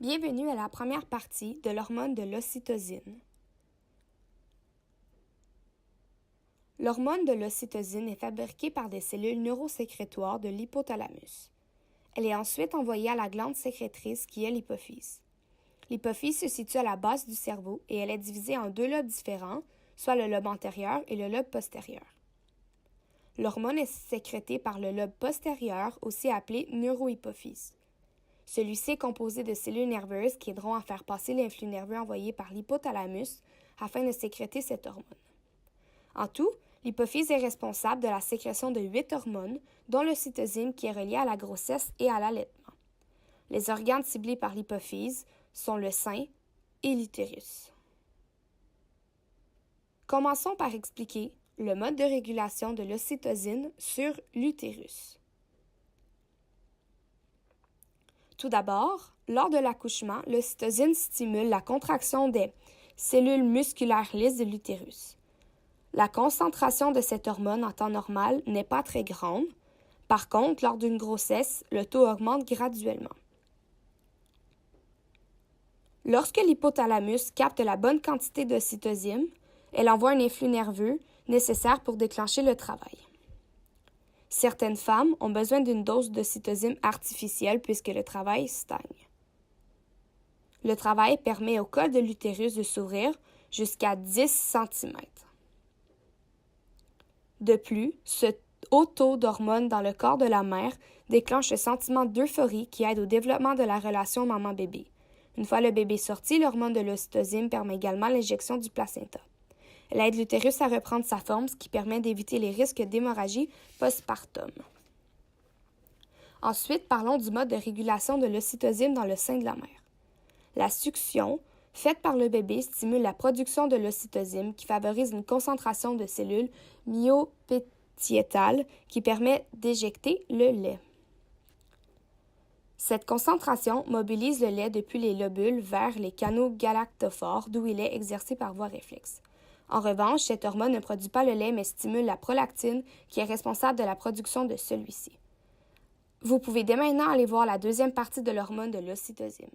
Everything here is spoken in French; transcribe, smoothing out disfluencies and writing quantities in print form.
Bienvenue à la première partie de l'hormone de l'ocytocine. L'hormone de l'ocytocine est fabriquée par des cellules neurosécrétoires de l'hypothalamus. Elle est ensuite envoyée à la glande sécrétrice qui est l'hypophyse. L'hypophyse se situe à la base du cerveau et elle est divisée en deux lobes différents, soit le lobe antérieur et le lobe postérieur. L'hormone est sécrétée par le lobe postérieur, aussi appelé neurohypophyse. Celui-ci est composé de cellules nerveuses qui aideront à faire passer l'influx nerveux envoyé par l'hypothalamus afin de sécréter cette hormone. En tout, l'hypophyse est responsable de la sécrétion de 8 hormones, dont l'ocytocine qui est reliée à la grossesse et à l'allaitement. Les organes ciblés par l'hypophyse sont le sein et l'utérus. Commençons par expliquer le mode de régulation de l'ocytocine sur l'utérus. Tout d'abord, lors de l'accouchement, l'ocytocine stimule la contraction des cellules musculaires lisses de l'utérus. La concentration de cette hormone en temps normal n'est pas très grande. Par contre, lors d'une grossesse, le taux augmente graduellement. Lorsque l'hypothalamus capte la bonne quantité d'ocytocine, elle envoie un influx nerveux nécessaire pour déclencher le travail. Certaines femmes ont besoin d'une dose d'ocytocine artificielle puisque le travail stagne. Le travail permet au col de l'utérus de s'ouvrir jusqu'à 10 cm. De plus, ce haut taux d'hormones dans le corps de la mère déclenche le sentiment d'euphorie qui aide au développement de la relation maman-bébé. Une fois le bébé sorti, l'hormone de l'ocytocine permet également l'injection du placenta. Elle aide l'utérus à reprendre sa forme, ce qui permet d'éviter les risques d'hémorragie postpartum. Ensuite, parlons du mode de régulation de l'ocytocine dans le sein de la mère. La succion, faite par le bébé, stimule la production de l'ocytocine qui favorise une concentration de cellules myopétiétales qui permet d'éjecter le lait. Cette concentration mobilise le lait depuis les lobules vers les canaux galactophores, d'où il est exercé par voie réflexe. En revanche, cette hormone ne produit pas le lait mais stimule la prolactine qui est responsable de la production de celui-ci. Vous pouvez dès maintenant aller voir la deuxième partie de l'hormone de l'ocytocine.